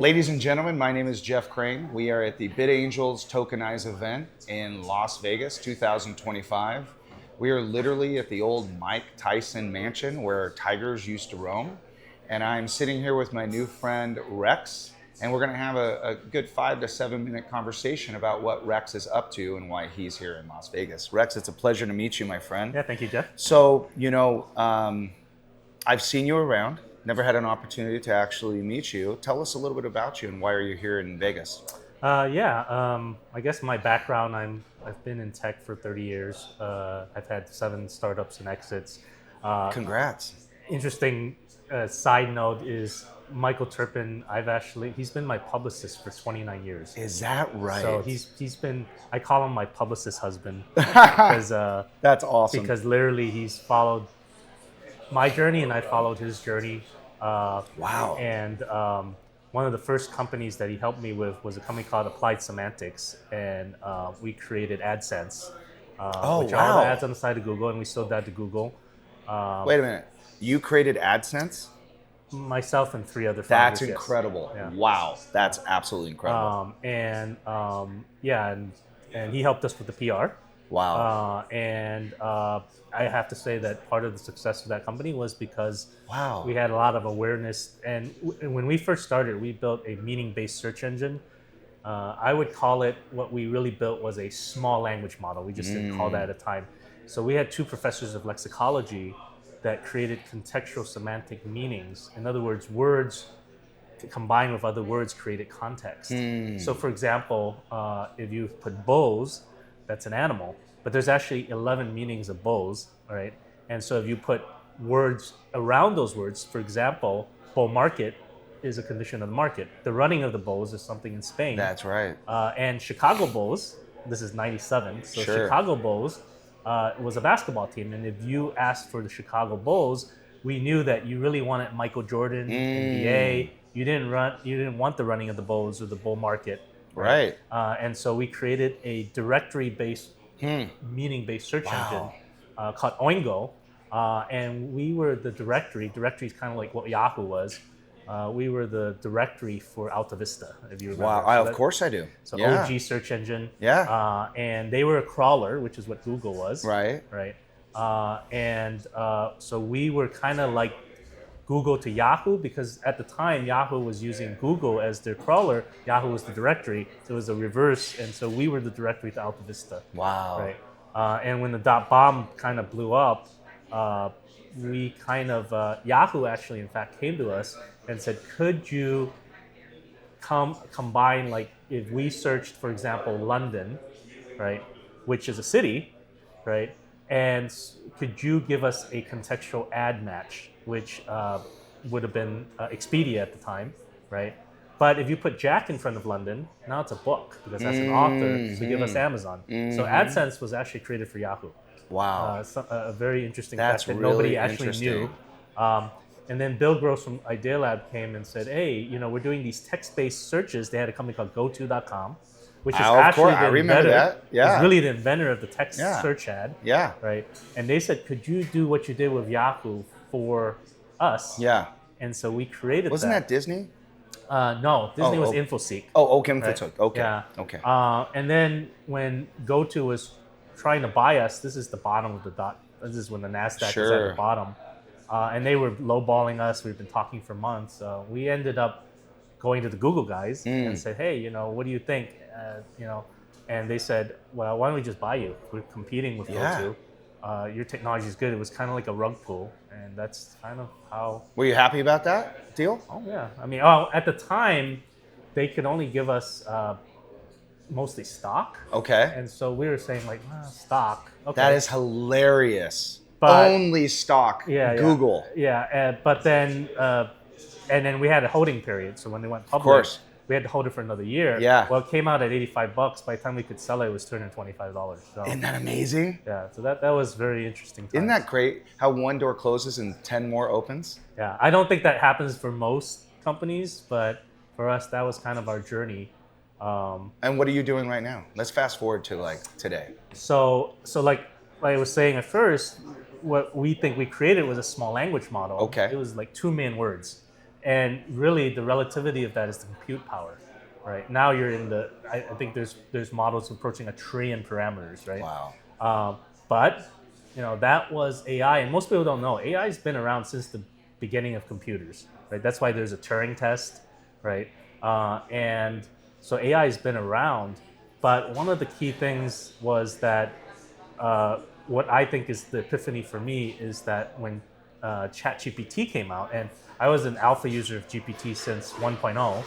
Ladies and gentlemen, my name is Jeff Crane. We are at the Bid Angels Tokenize event in Las Vegas 2025. We are literally at the old Mike Tyson mansion where tigers used to roam. And I'm sitting here with my new friend Rex, and we're going to have a good 5 to 7 minute conversation about what Rex is up to and why he's here in Las Vegas. Rex, it's a pleasure to meet you, my friend. Yeah, thank you, Jeff. So, I've seen you around. Never had an opportunity to actually meet you. Tell us a little bit about you and why are you here in Vegas? I guess my background, I've been in tech for 30 years. I've had 7 startups and exits. Congrats. Interesting side note is Michael Turpin, he's been my publicist for 29 years. Is that right? So he's been, I call him my publicist husband. Because, that's awesome. Because literally he's followed my journey and I followed his journey. Wow. And one of the first companies that he helped me with was a company called Applied Semantics, and we created AdSense, which are all the ads on the side of Google, and we sold that to Google. Wait a minute. You created AdSense? Myself and 3 other founders. That's incredible. Yes. Yeah. Wow. That's absolutely incredible. And he helped us with the PR. Wow. I have to say that part of the success of that company was because wow. we had a lot of awareness. And when we first started, we built a meaning-based search engine. I would call it, what we really built was a small language model. We just didn't call that at the time. So we had 2 professors of lexicology that created contextual semantic meanings. In other words, words combined with other words created context. So for example, if you put bulls, that's an animal, but there's actually 11 meanings of bulls, right? And so if you put words around those words, for example, bull market is a condition of the market. The running of the bulls is something in Spain. That's right. And Chicago Bulls, this is 97, so sure. Chicago Bulls was a basketball team. And if you asked for the Chicago Bulls, we knew that you really wanted Michael Jordan, NBA. You didn't want the running of the bulls or the bull market. Right. And so we created a directory-based, meaning-based search engine called Oingo. And we were the directory. Directory is kind of like what Yahoo was. We were the directory for Alta Vista, if you remember. Wow, of course I do. So OG search engine. Yeah. And they were a crawler, which is what Google was. Right. Right. So we were kind of like Google to Yahoo, because at the time Yahoo was using Google as their crawler. Yahoo was the directory, so it was a reverse, and so we were the directory to Alta Vista. Wow. Right. And when the .bomb kind of blew up, Yahoo actually in fact came to us and said, could you combine, like if we searched, for example, London, right, which is a city, right, and could you give us a contextual ad match, which would have been Expedia at the time, right? But if you put Jack in front of London, now it's a book, because that's an author, so give us Amazon. So AdSense was actually created for Yahoo. Wow. A very interesting That's fact that really nobody actually knew. And then Bill Gross from Idealab came and said, hey, we're doing these text-based searches. They had a company called GoTo.com, which is actually the inventor. That. Yeah. It's really the inventor of the text search ad. Yeah. Right. And they said, could you do what you did with Yahoo for us? Yeah. And so we created Wasn't that Disney? No, Disney was InfoSeek. Oh, okay, InfoSeek. Right? Okay. Yeah. Okay. And then when GoTo was trying to buy us, this is the bottom of the dot. This is when the NASDAQ was at the bottom. And they were lowballing us. We've been talking for months. We ended up going to the Google guys and said, hey, what do you think? And they said, well, why don't we just buy you? We're competing with GoTo. Your technology is good. It was kind of like a rug pull. And that's kind of how... Were you happy about that deal? Oh, yeah. I mean, at the time, they could only give us mostly stock. Okay. And so we were saying, like, stock. Okay. That is hilarious. But only stock. Google. Yeah. But then, and then we had a holding period. So when they went public, of course, we had to hold it for another year. Yeah. Well, it came out at $85. By the time we could sell it, it was $225. So, isn't that amazing? Yeah. So that was very interesting. Isn't that great? How one door closes and 10 more opens? Yeah. I don't think that happens for most companies, but for us, that was kind of our journey. And what are you doing right now? Let's fast forward to like today. So like I was saying at first, what we think we created was a small language model. Okay. It was like 2 million words. and really the relativity of that is the compute power, right? Now you're in the, I think there's models approaching 1 trillion parameters, right? Wow. But that was AI, and most people don't know AI's been around since the beginning of computers, right? That's why there's a Turing test, right? And so AI has been around, but one of the key things was that what I think is the epiphany for me is that when ChatGPT came out, and I was an alpha user of GPT since 1.0,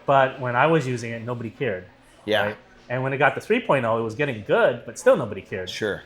but when I was using it, nobody cared, Yeah. right? And when it got to 3.0, it was getting good, but still nobody cared. Sure.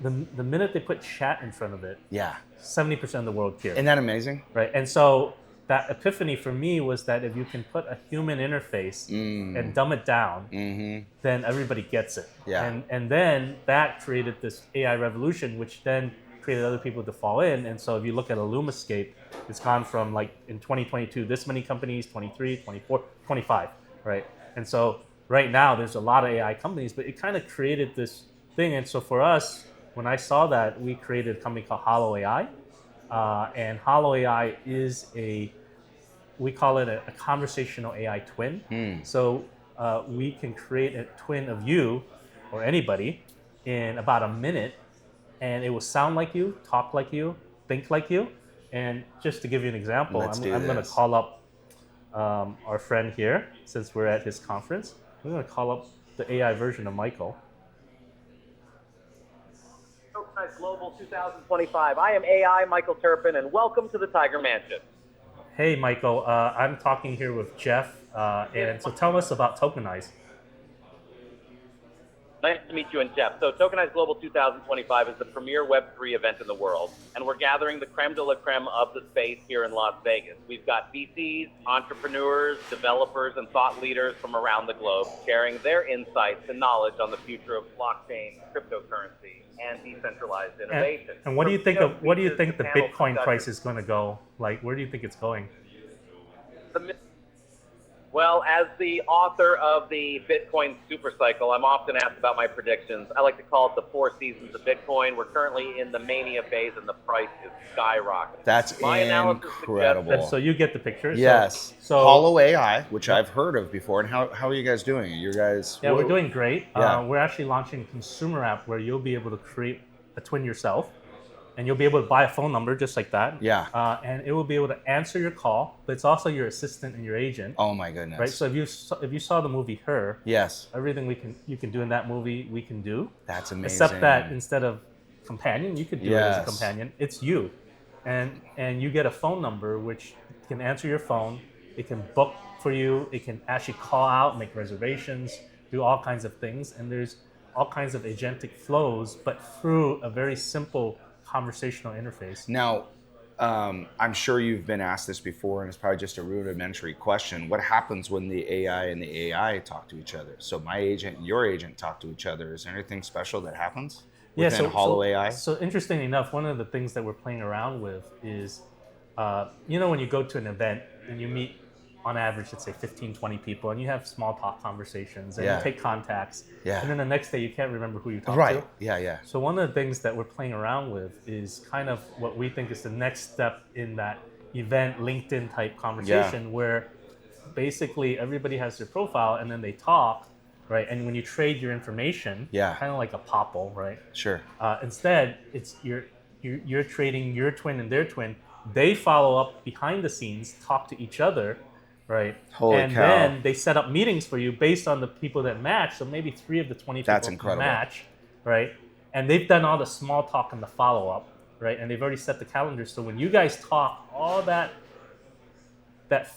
The minute they put chat in front of it, Yeah. 70% of the world cared. Isn't that amazing? Right. And so that epiphany for me was that if you can put a human interface and dumb it down, then everybody gets it. Yeah. And then that created this AI revolution, which then created other people to fall in. And so if you look at Illumiscape, it's gone from like in 2022, this many companies, 23, 24, 25, right? And so right now there's a lot of AI companies, but it kind of created this thing. And so for us, when I saw that, we created a company called Hollow AI. And Hollow AI is we call it a conversational AI twin. So we can create a twin of you or anybody in about a minute, and it will sound like you, talk like you, think like you. And just to give you an example, I'm going to call up our friend here, since we're at his conference. I'm going to call up the AI version of Michael. Tokenize Global 2025. I am AI Michael Turpin, and welcome to the Tiger Mansion. Hey, Michael. I'm talking here with Jeff, and so tell us about Tokenize. Nice to meet you and Jeff. So Tokenize Global 2025 is the premier Web3 event in the world, and we're gathering the creme de la creme of the space here in Las Vegas. We've got VCs, entrepreneurs, developers, and thought leaders from around the globe sharing their insights and knowledge on the future of blockchain, cryptocurrency, and decentralized innovation. And what do you think the Bitcoin price is going to go? Like, where do you think it's going? Well, as the author of the Bitcoin supercycle, I'm often asked about my predictions. I like to call it the 4 seasons of Bitcoin. We're currently in the mania phase, and the price is skyrocketing. That's my incredible. So you get the picture. Yes. So Hollow AI, which I've heard of before. And how are you guys doing? You guys? Yeah, we're doing great. Yeah. We're actually launching a consumer app where you'll be able to create a twin yourself. And you'll be able to buy a phone number just like that. Yeah. And it will be able to answer your call, but it's also your assistant and your agent. Oh my goodness. Right. So if you saw the movie Her, yes, everything you can do in that movie we can do. That's amazing. Except that instead of companion, you could do it as a companion. It's you, and you get a phone number which can answer your phone. It can book for you. It can actually call out, make reservations, do all kinds of things. And there's all kinds of agentic flows, but through a very simple conversational interface. Now, I'm sure you've been asked this before, and it's probably just a rudimentary question. What happens when the AI and the AI talk to each other? So my agent and your agent talk to each other. Is there anything special that happens within Hollow AI? So interestingly enough, one of the things that we're playing around with is, when you go to an event and you meet, on average, let's say 15, 20 people, and you have small talk conversations, and you take contacts, and then the next day you can't remember who you talked to. Right, yeah. So one of the things that we're playing around with is kind of what we think is the next step in that event LinkedIn type conversation, where basically everybody has their profile and then they talk, right? And when you trade your information, kind of like a popple, right? Sure. Instead, it's you're trading your twin and their twin. They follow up behind the scenes, talk to each other, right? Holy and cow. then they set up meetings for you based on the people that match. So maybe 3 of the 20 people match, right? And they've done all the small talk and the follow-up, right? And they've already set the calendar. So when you guys talk, all that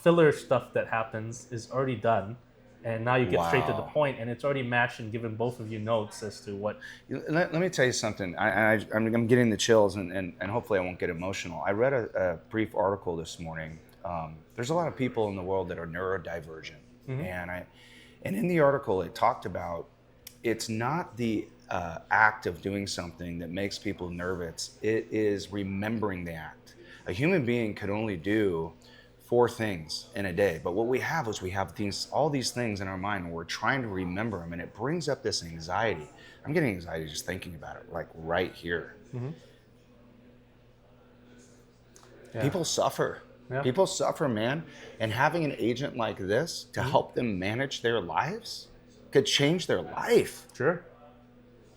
filler stuff that happens is already done. And now you get straight to the point, and it's already matched and given both of you notes as to what. Let me tell you something. I'm getting the chills, and hopefully I won't get emotional. I read a brief article this morning. There's a lot of people in the world that are neurodivergent, and in the article it talked about it's not the act of doing something that makes people nervous. It is remembering the act. A human being could only do 4 things in a day, but what we have is all these things in our mind, and we're trying to remember them, and it brings up this anxiety. I'm getting anxiety just thinking about it, like right here. People suffer. Yeah. People suffer, man. And having an agent like this to help them manage their lives could change their life. Sure.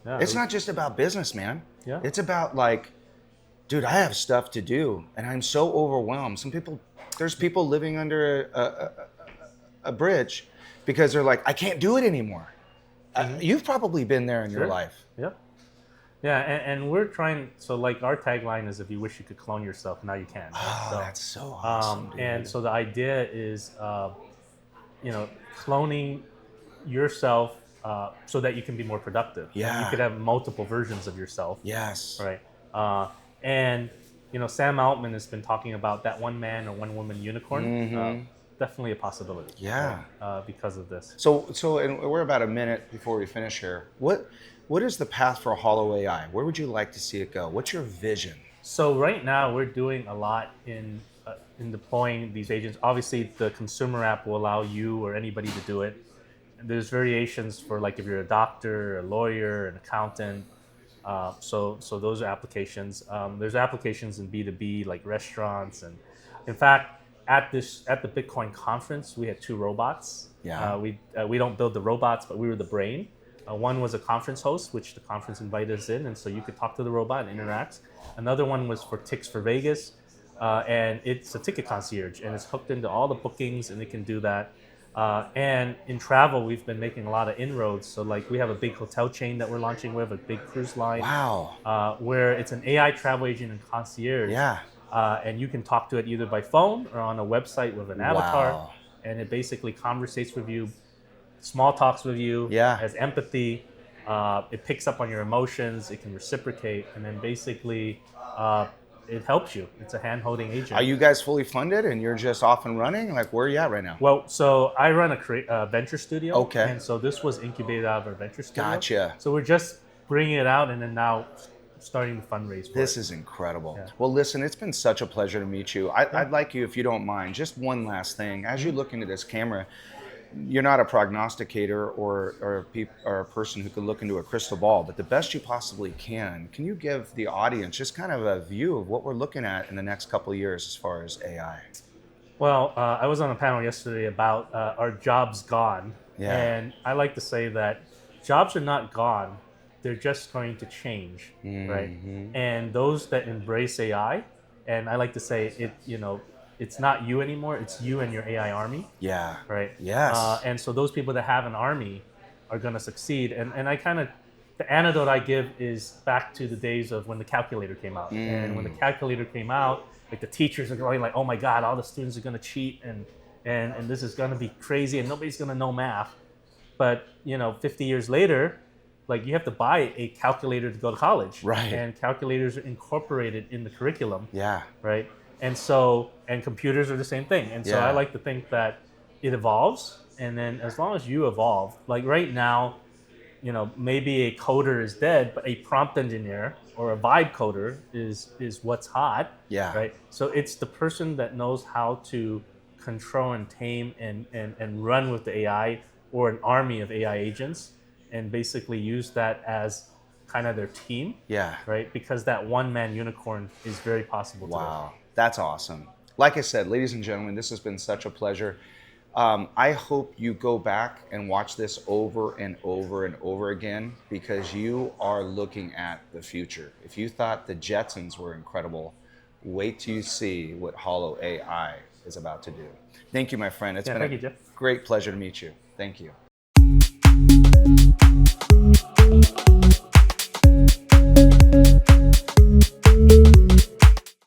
Yeah. It's not just about business, man. Yeah. It's about like, dude, I have stuff to do and I'm so overwhelmed. There's people living under a bridge because they're like, I can't do it anymore. You've probably been there in your life. Yeah. Yeah, and we're trying, so like our tagline is, if you wish you could clone yourself, now you can. Right? Oh, So, that's so awesome, dude. and so the idea is, cloning yourself so that you can be more productive. Yeah. You could have multiple versions of yourself. Yes. Right. And Sam Altman has been talking about that one man or one woman unicorn. Definitely a possibility. Yeah. Right, because of this. So, and we're about a minute before we finish here. What is the path for Hollow AI? Where would you like to see it go? What's your vision? So right now we're doing a lot in deploying these agents. Obviously, the consumer app will allow you or anybody to do it. There's variations for like if you're a doctor, a lawyer, an accountant. So those are applications. There's applications in B2B like restaurants, and in fact, at the Bitcoin conference, we had 2 robots. Yeah. We don't build the robots, but we were the brain. One was a conference host, which the conference invited us in, and so you could talk to the robot and interact. Another one was for Ticks for Vegas, and it's a ticket concierge, and it's hooked into all the bookings, and it can do that. And in travel, we've been making a lot of inroads. So like we have a big hotel chain that we're launching with, a big cruise line. Wow. Where it's an AI travel agent and concierge. Yeah. And you can talk to it either by phone or on a website with an avatar. Wow. And it basically conversates with you, small talks with you, has empathy. It picks up on your emotions. It can reciprocate. And then basically it helps you. It's a hand-holding agent. Are you guys fully funded and you're just off and running? Like, where are you at right now? Well, so I run a venture studio. Okay. And so this was incubated out of our venture studio. Gotcha. So we're just bringing it out and then now starting to fundraise for This it. is incredible. Yeah. Well, listen, it's been such a pleasure to meet you. I'd like you, if you don't mind, just one last thing. As you look into this camera, you're not a prognosticator or a person who could look into a crystal ball, but the best you possibly can you give the audience just kind of a view of what we're looking at in the next couple of years as far as AI? Well, I was on a panel yesterday about are jobs gone? Yeah. And I like to say that jobs are not gone. They're just going to change, right? And those that embrace AI, and I like to say it's not you anymore, it's you and your AI army. Yeah. Right. Yes. And so those people that have an army are going to succeed. And I kind of, the anecdote I give is back to the days of when the calculator came out. And when the calculator came out, like the teachers are going like, oh my God, all the students are going to cheat and this is going to be crazy and nobody's going to know math. But 50 years later, like you have to buy a calculator to go to college. Right. And calculators are incorporated in the curriculum. Yeah. Right. And computers are the same thing. And so I like to think that it evolves. And then as long as you evolve, like right now, maybe a coder is dead, but a prompt engineer or a vibe coder is what's hot. Yeah. Right. So it's the person that knows how to control and tame and run with the AI or an army of AI agents and basically use that as kind of their team. Yeah. Right. Because that one-man unicorn is very possible today. Wow. That's awesome. Like I said, ladies and gentlemen, this has been such a pleasure. I hope you go back and watch this over and over and over again because you are looking at the future. If you thought the Jetsons were incredible, wait till you see what Hollow AI is about to do. Thank you, my friend. It's been a great pleasure to meet you. Thank you.